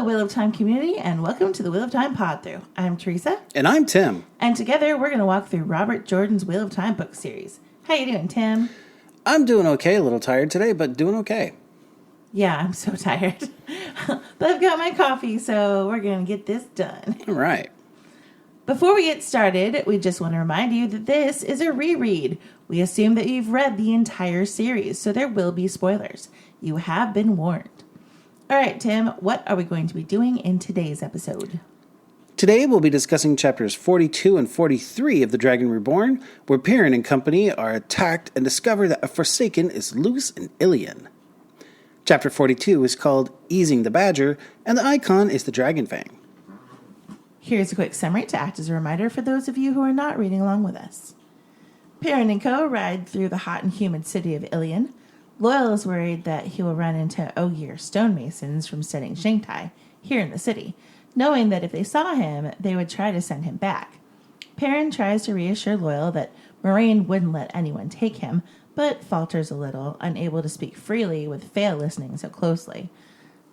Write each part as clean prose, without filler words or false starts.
Wheel of Time community, and welcome to the Wheel of Time Pod-Thru. I'm Teresa. And I'm Tim. And together, we're going to walk through Robert Jordan's Wheel of Time book series. How you doing, Tim? I'm doing okay. A little tired today, but doing okay. Yeah, I'm so tired. But I've got my coffee, so we're going to get this done. All right. Before we get started, we just want to remind you that this is a reread. We assume that you've read the entire series, so there will be spoilers. You have been warned. All right, Tim, what are we going to be doing in today's episode? Today we'll be discussing chapters 42 and 43 of the Dragon Reborn, where Perrin and Company are attacked and discover that a Forsaken is loose in Illian. Chapter 42 is called Easing the Badger, and the icon is the Dragon Fang. Here's a quick summary to act as a reminder for those of you who are not reading along with us. Perrin and Co. ride through the hot and humid city of Illian. Loyal is worried that he will run into Ogier stonemasons from studying Shangtai here in the city, knowing that if they saw him, they would try to send him back. Perrin tries to reassure Loyal that Moraine wouldn't let anyone take him, but falters a little, unable to speak freely with Faye listening so closely.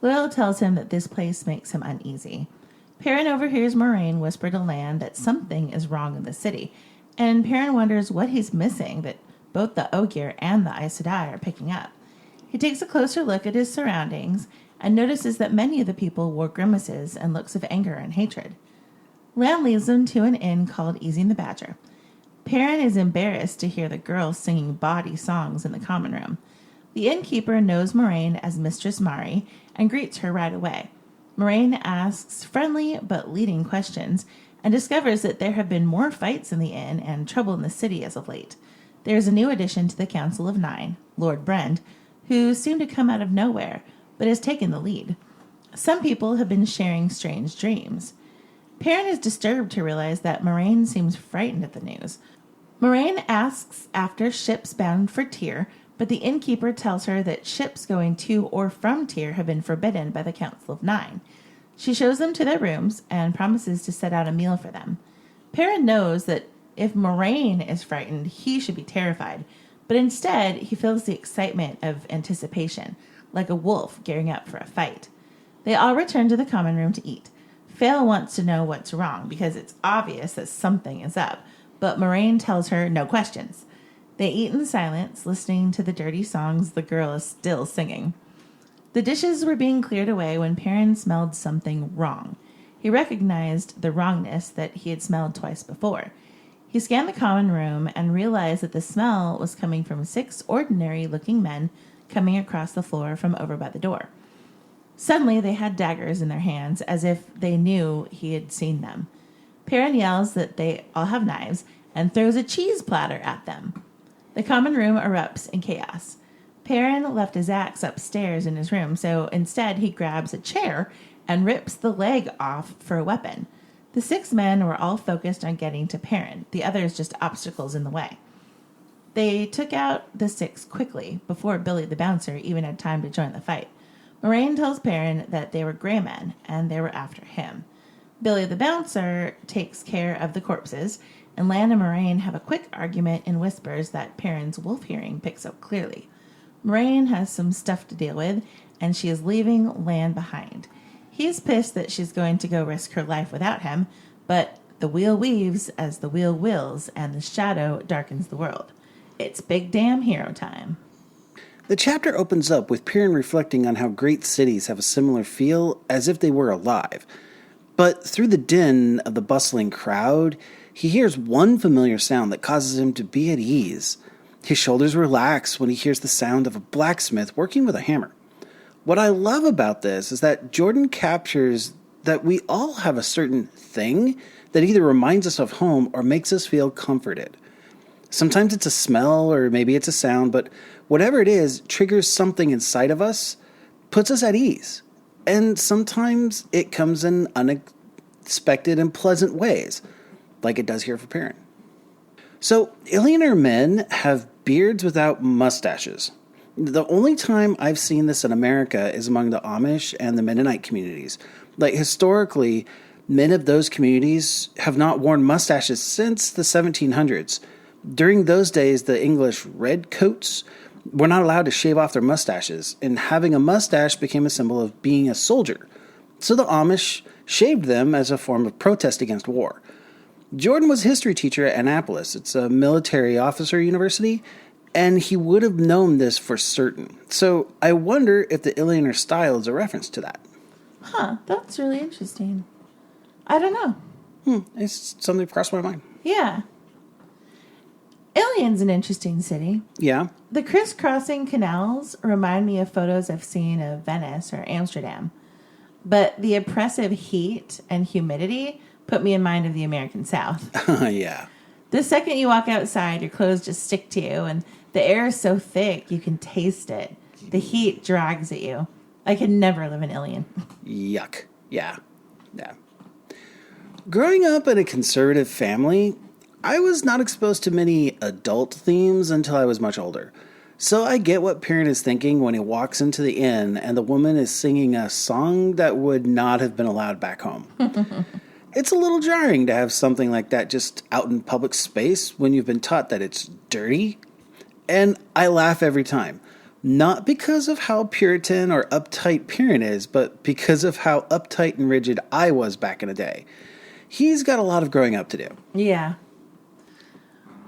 Loyal tells him that this place makes him uneasy. Perrin overhears Moraine whisper to Lan that something is wrong in the city, and Perrin wonders what he's missing that both the Ogier and the Aes Sedai are picking up. He takes a closer look at his surroundings and notices that many of the people wore grimaces and looks of anger and hatred. Lan leads them to an inn called Easing the Badger. Perrin is embarrassed to hear the girls singing bawdy songs in the common room. The innkeeper knows Moraine as Mistress Mari and greets her right away. Moraine asks friendly but leading questions and discovers that there have been more fights in the inn and trouble in the city as of late. There is a new addition to the Council of Nine, Lord Brend, who seemed to come out of nowhere, but has taken the lead. Some people have been sharing strange dreams. Perrin is disturbed to realize that Moraine seems frightened at the news. Moraine asks after ships bound for Tyr, but the innkeeper tells her that ships going to or from Tyr have been forbidden by the Council of Nine. She shows them to their rooms and promises to set out a meal for them. Perrin knows that if Moraine is frightened, he should be terrified, but instead he feels the excitement of anticipation, like a wolf gearing up for a fight. They all return to the common room to eat. Faye wants to know what's wrong because it's obvious that something is up, but Moraine tells her no questions. They eat in silence, listening to the dirty songs the girl is still singing. The dishes were being cleared away when Perrin smelled something wrong. He recognized the wrongness that he had smelled twice before. He scanned the common room and realized that the smell was coming from 6 ordinary-looking men coming across the floor from over by the door. Suddenly, they had daggers in their hands, as if they knew he had seen them. Perrin yells that they all have knives and throws a cheese platter at them. The common room erupts in chaos. Perrin left his axe upstairs in his room, so instead he grabs a chair and rips the leg off for a weapon. The 6 men were all focused on getting to Perrin, the others just obstacles in the way. They took out the 6 quickly, before Billy the bouncer even had time to join the fight. Moraine tells Perrin that they were gray men, and they were after him. Billy the bouncer takes care of the corpses, and Lan and Moraine have a quick argument in whispers that Perrin's wolf hearing picks up clearly. Moraine has some stuff to deal with, and she is leaving Lan behind. He's pissed that she's going to go risk her life without him, but the wheel weaves as the wheel wills, and the shadow darkens the world. It's big damn hero time. The chapter opens up with Perrin reflecting on how great cities have a similar feel as if they were alive. But through the din of the bustling crowd, he hears one familiar sound that causes him to be at ease. His shoulders relax when he hears the sound of a blacksmith working with a hammer. What I love about this is that Jordan captures that we all have a certain thing that either reminds us of home or makes us feel comforted. Sometimes it's a smell or maybe it's a sound, but whatever it is triggers something inside of us, puts us at ease. And sometimes it comes in unexpected and pleasant ways, like it does here for Perrin. So, Illian men have beards without mustaches. The only time I've seen this in America is among the Amish and the Mennonite communities. Like, historically, men of those communities have not worn mustaches since the 1700s. During those days, the English redcoats were not allowed to shave off their mustaches, and having a mustache became a symbol of being a soldier. So the Amish shaved them as a form of protest against war. Jordan was a history teacher at Annapolis. It's a military officer university, and he would have known this for certain. So I wonder if the Illian style is a reference to that. Huh, that's really interesting. I don't know. It's something that crossed my mind. Yeah. Illian's an interesting city. Yeah. The crisscrossing canals remind me of photos I've seen of Venice or Amsterdam. But the oppressive heat and humidity put me in mind of the American South. Yeah. The second you walk outside, your clothes just stick to you, and the air is so thick you can taste it. The heat drags at you. I could never live in Illian. Yuck. Yeah. Yeah. Growing up in a conservative family, I was not exposed to many adult themes until I was much older. So I get what Perrin is thinking when he walks into the inn and the woman is singing a song that would not have been allowed back home. It's a little jarring to have something like that just out in public space when you've been taught that it's dirty. And I laugh every time. Not because of how Puritan or uptight Perrin is, but because of how uptight and rigid I was back in the day. He's got a lot of growing up to do. Yeah.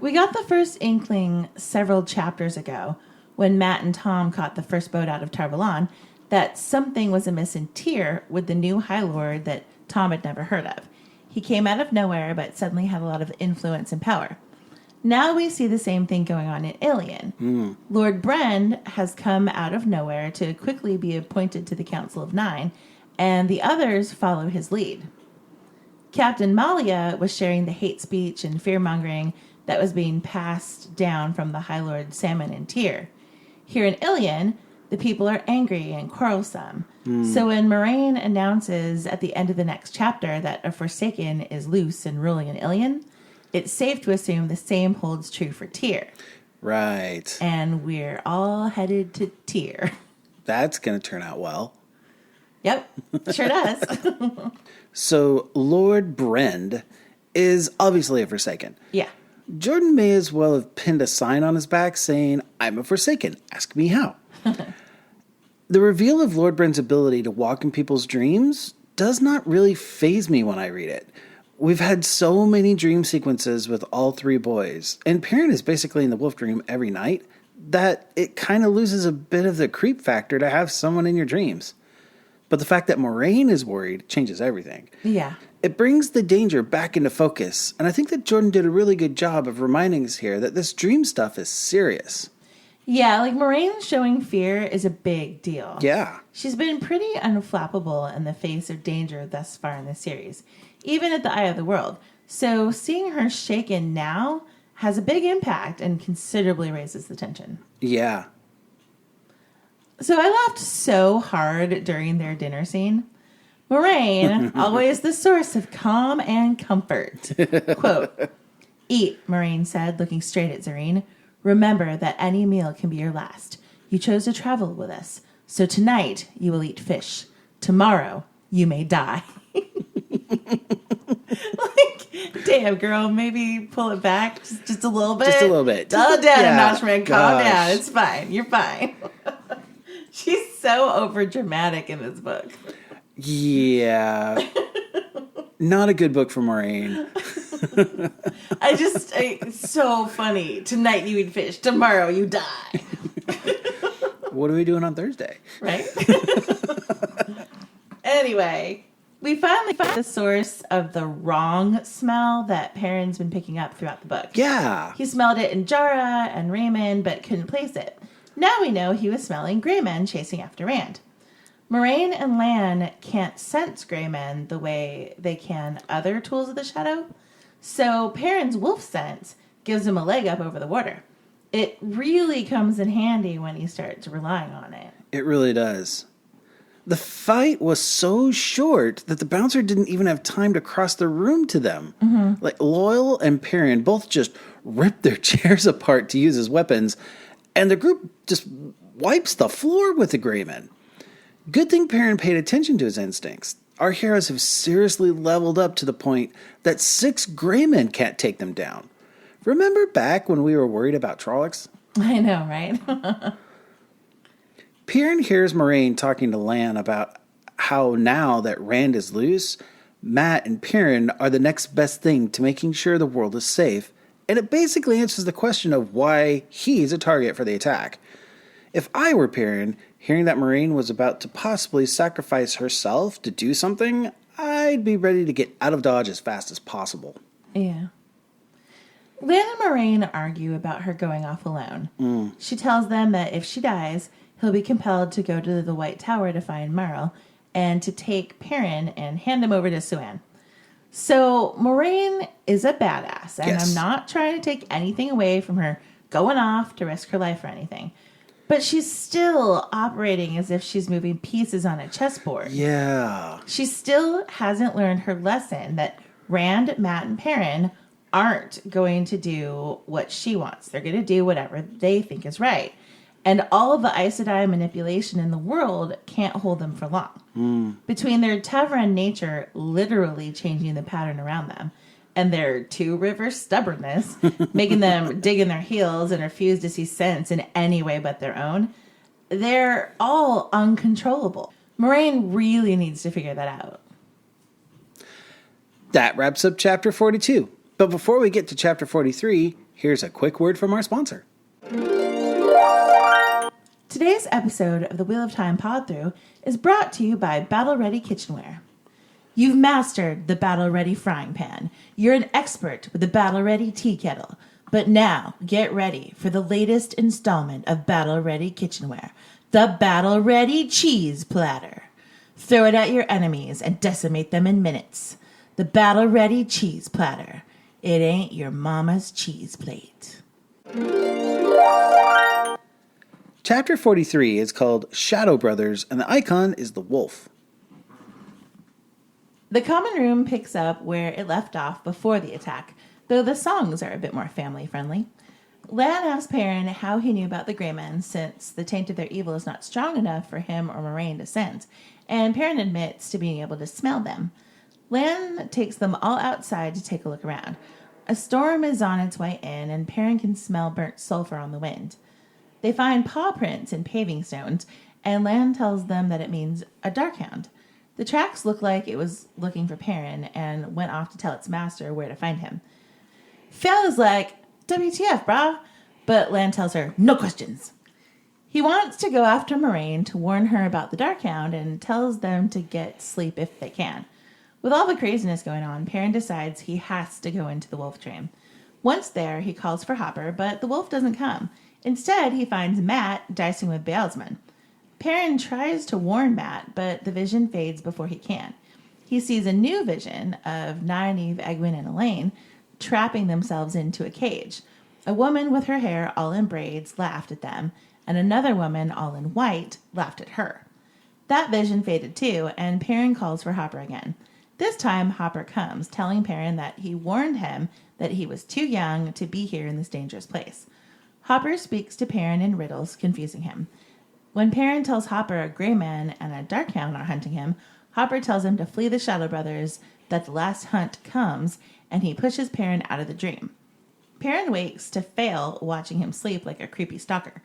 We got the first inkling several chapters ago when Matt and Tom caught the first boat out of Tarvalon that something was amiss in Tyr with the new High Lord that Tom had never heard of. He came out of nowhere but suddenly had a lot of influence and power. Now we see the same thing going on in Illian. Lord Brend has come out of nowhere to quickly be appointed to the Council of Nine, and the others follow his lead. Captain Malia was sharing the hate speech and fear-mongering that was being passed down from the High Lord Salmon and Tyr. Here in Illian, the people are angry and quarrelsome. So when Moraine announces at the end of the next chapter that a Forsaken is loose and ruling in Illian, it's safe to assume the same holds true for Tyr. Right. And we're all headed to Tyr. That's going to turn out well. Yep, sure does. So Lord Brend is obviously a Forsaken. Yeah. Jordan may as well have pinned a sign on his back saying, "I'm a Forsaken, ask me how." The reveal of Lord Brend's ability to walk in people's dreams does not really faze me when I read it. We've had so many dream sequences with all three boys, and Perrin is basically in the wolf dream every night, that it kind of loses a bit of the creep factor to have someone in your dreams. But the fact that Moraine is worried changes everything. Yeah. It brings the danger back into focus, and I think that Jordan did a really good job of reminding us here that this dream stuff is serious. Yeah, like Moraine showing fear is a big deal. Yeah. She's been pretty unflappable in the face of danger thus far in the series, even at the eye of the world. So seeing her shaken now has a big impact and considerably raises the tension. Yeah. So I laughed so hard during their dinner scene. Moraine, always the source of calm and comfort. Quote, "Eat," Moraine said, looking straight at Zareen. "Remember that any meal can be your last. You chose to travel with us, so tonight you will eat fish. Tomorrow you may die." Like, damn, girl, maybe pull it back just a little bit. Just a little bit. Dial it down a Yeah, notch, man. Calm gosh. down. It's fine. You're fine. She's so over dramatic in this book. Yeah. Not a good book for Moraine. It's so funny. Tonight you eat fish. Tomorrow you die. What are we doing on Thursday? Right? Anyway, we finally found the source of the wrong smell that Perrin's been picking up throughout the book. Yeah. He smelled it in Jara and Raymond, but couldn't place it. Now we know he was smelling gray men chasing after Rand. Moraine and Lan can't sense gray men the way they can other tools of the shadow, so Perrin's wolf sense gives him a leg up over the water. It really comes in handy when he starts relying on it. It really does. The fight was so short that the bouncer didn't even have time to cross the room to them. Mm-hmm. Like Loyal and Perrin both just ripped their chairs apart to use as weapons, and the group just wipes the floor with the gray men. Good thing Perrin paid attention to his instincts. Our heroes have seriously leveled up to the point that 6 gray men can't take them down. Remember back when we were worried about Trollocs? I know, right? Perrin hears Moraine talking to Lan about how now that Rand is loose, Mat and Perrin are the next best thing to making sure the world is safe, and it basically answers the question of why he's a target for the attack. If I were Perrin, hearing that Moiraine was about to possibly sacrifice herself to do something, I'd be ready to get out of Dodge as fast as possible. Yeah. Lan and Moiraine argue about her going off alone. She tells them that if she dies, he'll be compelled to go to the White Tower to find Merle and to take Perrin and hand him over to Suan. So Moiraine is a badass, and Yes. I'm not trying to take anything away from her going off to risk her life or anything. But she's still operating as if she's moving pieces on a chessboard. Yeah. She still hasn't learned her lesson that Rand, Mat, and Perrin aren't going to do what she wants. They're going to do whatever they think is right. And all of the Aes Sedai manipulation in the world can't hold them for long. Between their Tavran nature literally changing the pattern around them and their Two Rivers stubbornness, making them dig in their heels and refuse to see sense in any way but their own, they're all uncontrollable. Moiraine really needs to figure that out. That wraps up Chapter 42. But before we get to Chapter 43, here's a quick word from our sponsor. Today's episode of the Wheel of Time Pod-Thru is brought to you by Battle Ready Kitchenware. You've mastered the Battle Ready frying pan. You're an expert with the Battle Ready tea kettle. But now, get ready for the latest installment of Battle Ready Kitchenware, the Battle Ready Cheese Platter. Throw it at your enemies and decimate them in minutes. The Battle Ready Cheese Platter. It ain't your mama's cheese plate. Chapter 43 is called Shadowbrothers, and the icon is the wolf. The common room picks up where it left off before the attack, though the songs are a bit more family-friendly. Lan asks Perrin how he knew about the Greymen, since the taint of their evil is not strong enough for him or Moiraine to sense, and Perrin admits to being able to smell them. Lan takes them all outside to take a look around. A storm is on its way in, and Perrin can smell burnt sulfur on the wind. They find paw prints in paving stones, and Lan tells them that it means a darkhound. The tracks look like it was looking for Perrin and went off to tell its master where to find him. Fel is like, WTF, brah? But Lan tells her, no questions. He wants to go after Moiraine to warn her about the Darkhound and tells them to get sleep if they can. With all the craziness going on, Perrin decides he has to go into the wolf train. Once there, he calls for Hopper, but the wolf doesn't come. Instead, he finds Mat dicing with Baelsman. Perrin tries to warn Mat, but the vision fades before he can. He sees a new vision of Nynaeve, Egwene, and Elaine trapping themselves into a cage. A woman with her hair all in braids laughed at them, and another woman all in white laughed at her. That vision faded too, and Perrin calls for Hopper again. This time, Hopper comes, telling Perrin that he warned him that he was too young to be here in this dangerous place. Hopper speaks to Perrin in riddles, confusing him. When Perrin tells Hopper a Grey Man and a Darkhound are hunting him, Hopper tells him to flee the Shadowbrothers, that the last hunt comes, and he pushes Perrin out of the dream. Perrin wakes to Fail watching him sleep like a creepy stalker.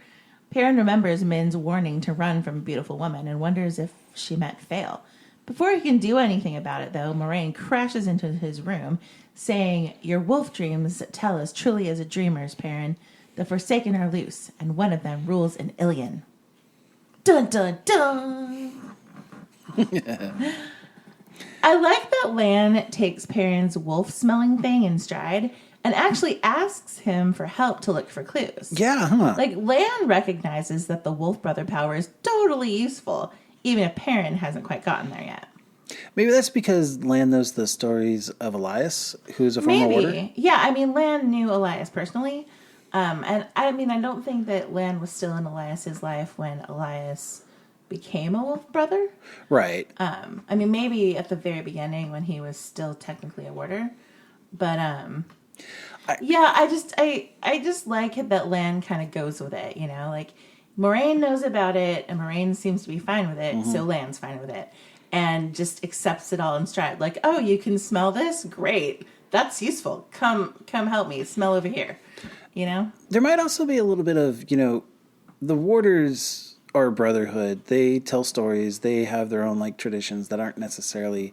Perrin remembers Min's warning to run from a beautiful woman and wonders if she meant Fail. Before he can do anything about it, though, Moiraine crashes into his room, saying, your wolf dreams tell as truly as a dreamer's, Perrin. The Forsaken are loose, and one of them rules in Illian. Dun, dun, dun! I like that Lan takes Perrin's wolf-smelling thing in stride and actually asks him for help to look for clues. Yeah, huh? Like, Lan recognizes that the wolf brother power is totally useful, even if Perrin hasn't quite gotten there yet. Maybe that's because Lan knows the stories of Elias, who's a former warder. Yeah, I mean, Lan knew Elias personally. And I mean, I don't think that Lan was still in Elias's life when Elias became a wolf brother. Right. I mean, maybe at the very beginning when he was still technically a warder. But, yeah, I just like it that Lan kind of goes with it, you know? Like, Moiraine knows about it, and Moiraine seems to be fine with it, so Lan's fine with it. And just accepts it all in stride. Like, oh, you can smell this? Great. That's useful. Come help me. Smell over here. You know? There might also be a little bit of, the warders or brotherhood. They tell stories. They have their own like traditions that aren't necessarily.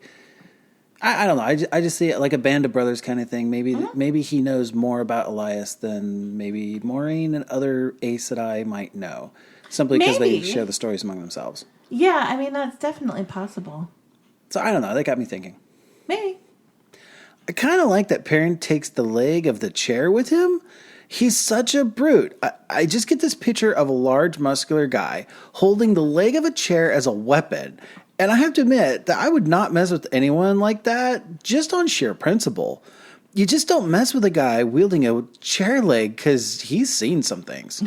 I don't know. I just see it like a band of brothers kind of thing. Maybe he knows more about Elias than maybe Maureen and other Aes Sedai might know, simply because they share the stories among themselves. Yeah, I mean that's definitely possible. So I don't know. That got me thinking. Maybe. I kind of like that Perrin takes the leg of the chair with him. He's such a brute. I just get this picture of a large, muscular guy holding the leg of a chair as a weapon. And I have to admit that I would not mess with anyone like that just on sheer principle. You just don't mess with a guy wielding a chair leg because he's seen some things.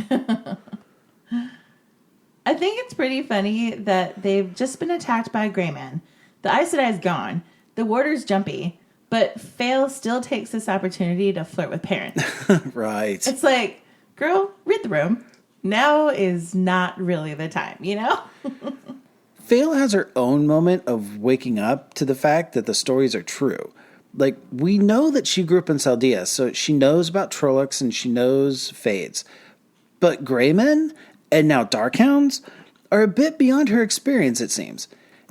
I think it's pretty funny that they've just been attacked by a gray man. The Aes Sedai is gone. The warder's jumpy. But Fail still takes this opportunity to flirt with Perrin. Right. It's like, girl, read the room. Now is not really the time, you know? Fail has her own moment of waking up to the fact that the stories are true. Like, we know that she grew up in Chaldea, so she knows about Trollocs and she knows Fades. But Grey Men, and now Darkhounds, are a bit beyond her experience, it seems.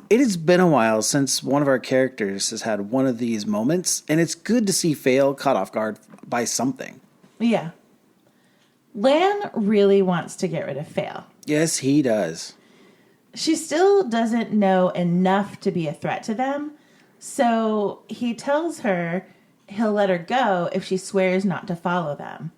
It has been a while since one of our characters has had one of these moments, and it's good to see Fail caught off guard by something. Yeah. Lan really wants to get rid of Fail. Yes, he does. She still doesn't know enough to be a threat to them, so he tells her he'll let her go if she swears not to follow them.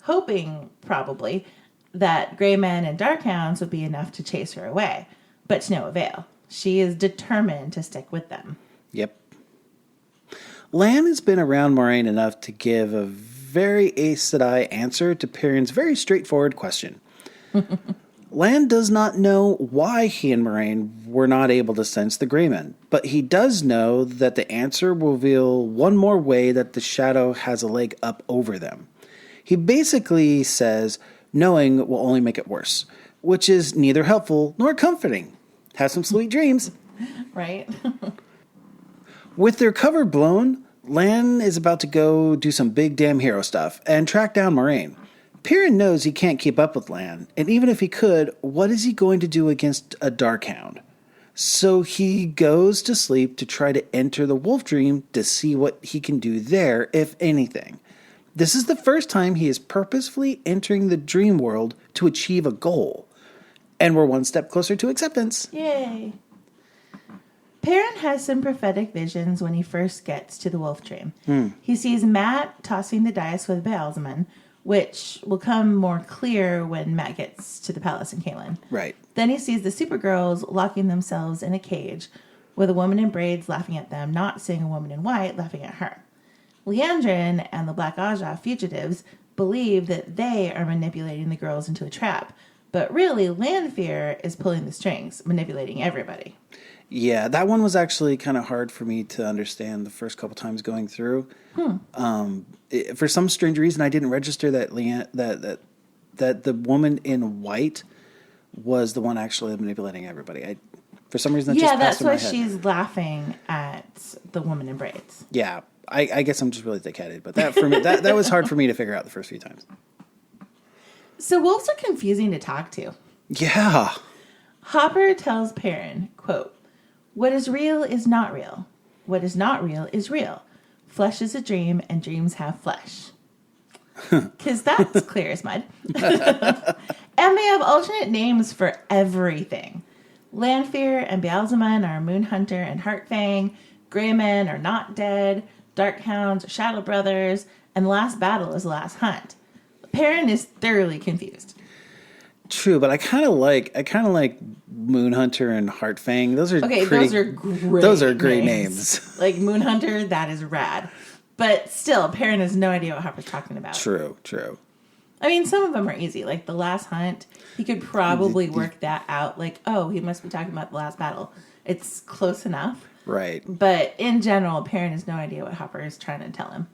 Hoping, probably, that Grey Men and Darkhounds would be enough to chase her away, but to no avail. She is determined to stick with them. Yep. Lan has been around Moraine enough to give a very Aes Sedai answer to Perrin's very straightforward question. Lan does not know why he and Moraine were not able to sense the Greymen, but he does know that the answer will reveal one more way that the shadow has a leg up over them. He basically says, knowing will only make it worse, which is neither helpful nor comforting. Have some sweet dreams. Right? With their cover blown, Lan is about to go do some big damn hero stuff and track down Moraine. Perrin knows he can't keep up with Lan, and even if he could, what is he going to do against a Darkhound? So he goes to sleep to try to enter the Wolf Dream to see what he can do there, if anything. This is the first time he is purposefully entering the dream world to achieve a goal. And we're one step closer to acceptance. Yay. Perrin has some prophetic visions when he first gets to the Wolf Dream. He sees Matt tossing the dice with Baalzamon, which will come more clear when Matt gets to the palace in Caelin. Right. Then he sees the Supergirls locking themselves in a cage with a woman in braids laughing at them, not seeing a woman in white laughing at her. Leandrin and the Black Aja fugitives believe that they are manipulating the girls into a trap, but really Lanfear is pulling the strings, manipulating everybody. Yeah, that one was actually kind of hard for me to understand the first couple times going through. For some strange reason, I didn't register that that the woman in white was the one actually manipulating everybody. For some reason, that just passed that's through my why head. she's laughing at the woman in braids. Yeah, I guess I'm just really thick-headed, but that for me that was hard for me to figure out the first few times. So wolves are confusing to talk to. Yeah. Hopper tells Perrin, quote, "What is real is not real. What is not real is real. Flesh is a dream, and dreams have flesh." Because that's clear as mud. And they have alternate names for everything. Lanfear and Baalzamon are Moonhunter and Heartfang. Greymen are not dead. Darkhounds are Shadowbrothers. And the last battle is the last hunt. Perrin is thoroughly confused. True, but I kind of like Moonhunter and Heartfang. Those are great names. Like Moonhunter, that is rad. But still, Perrin has no idea what Hopper's talking about. True. I mean, some of them are easy. Like the last hunt, he could probably work that out. Like, oh, he must be talking about the last battle. It's close enough. Right. But in general, Perrin has no idea what Hopper is trying to tell him.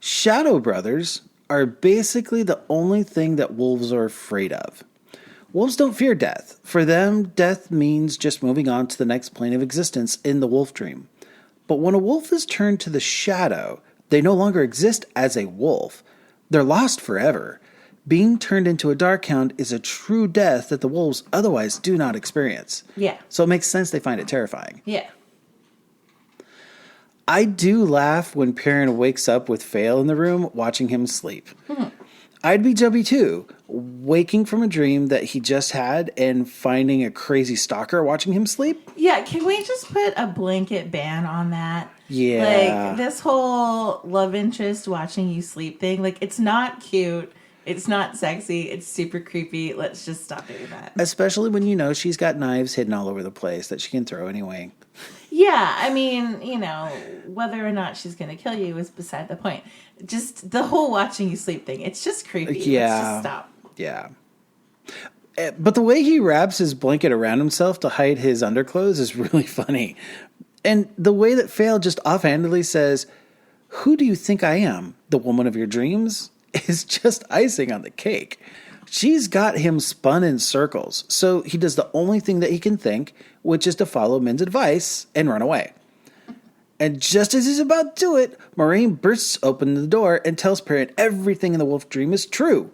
Shadowbrothers are basically the only thing that wolves are afraid of. Wolves don't fear death. For them, death means just moving on to the next plane of existence in the wolf dream. But when a wolf is turned to the shadow, they no longer exist as a wolf. They're lost forever. being turned into a Darkhound is a true death that the wolves otherwise do not experience. Yeah. So it makes sense they find it terrifying. Yeah. I do laugh when Perrin wakes up with Fail in the room, watching him sleep. I'd be jumpy too, waking from a dream that he just had and finding a crazy stalker watching him sleep. Yeah, can we just put a blanket ban on that? Yeah. Like, this whole love interest watching you sleep thing, like, it's not cute. It's not sexy. It's super creepy. Let's just stop doing that. Especially when you know she's got knives hidden all over the place that she can throw anyway. Yeah, I mean, you know, whether or not she's going to kill you is beside the point. Just the whole watching you sleep thing, it's just creepy. Yeah. Let's just stop. Yeah. But the way he wraps his blanket around himself to hide his underclothes is really funny. And the way that Fail just offhandedly says, "Who do you think I am? The woman of your dreams?" is just icing on the cake. She's got him spun in circles, so he does the only thing that he can think, which is to follow Min's advice and run away. And just as he's about to do it, Moraine bursts open the door and tells Perrin everything in the wolf dream is true.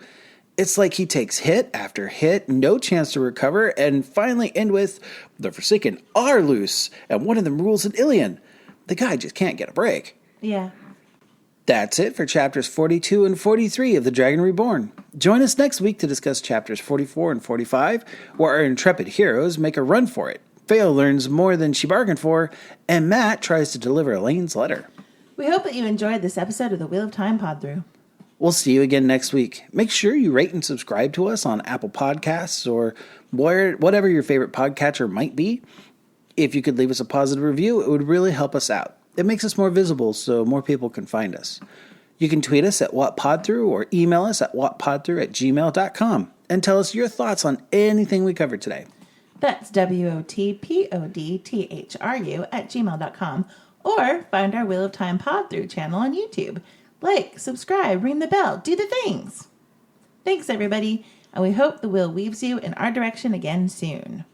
It's like he takes hit after hit, no chance to recover, and finally end with, "The Forsaken are loose, and one of them rules in Illian." The guy just can't get a break. Yeah. That's it for chapters 42 and 43 of The Dragon Reborn. Join us next week to discuss chapters 44 and 45, where our intrepid heroes make a run for it. Fail learns more than she bargained for, and Matt tries to deliver Elaine's letter. We hope that you enjoyed this episode of the Wheel of Time Pod-Thru. We'll see you again next week. Make sure you rate and subscribe to us on Apple Podcasts or whatever your favorite podcatcher might be. If you could leave us a positive review, it would really help us out. It makes us more visible so more people can find us. You can tweet us at Pod-Thru or email us at whatpodthru@gmail.com and tell us your thoughts on anything we covered today. That's WOTPODTHRU@gmail.com, or find our Wheel of Time Pod-Thru channel on YouTube. Like, subscribe, ring the bell, do the things. Thanks, everybody, and we hope the wheel weaves you in our direction again soon.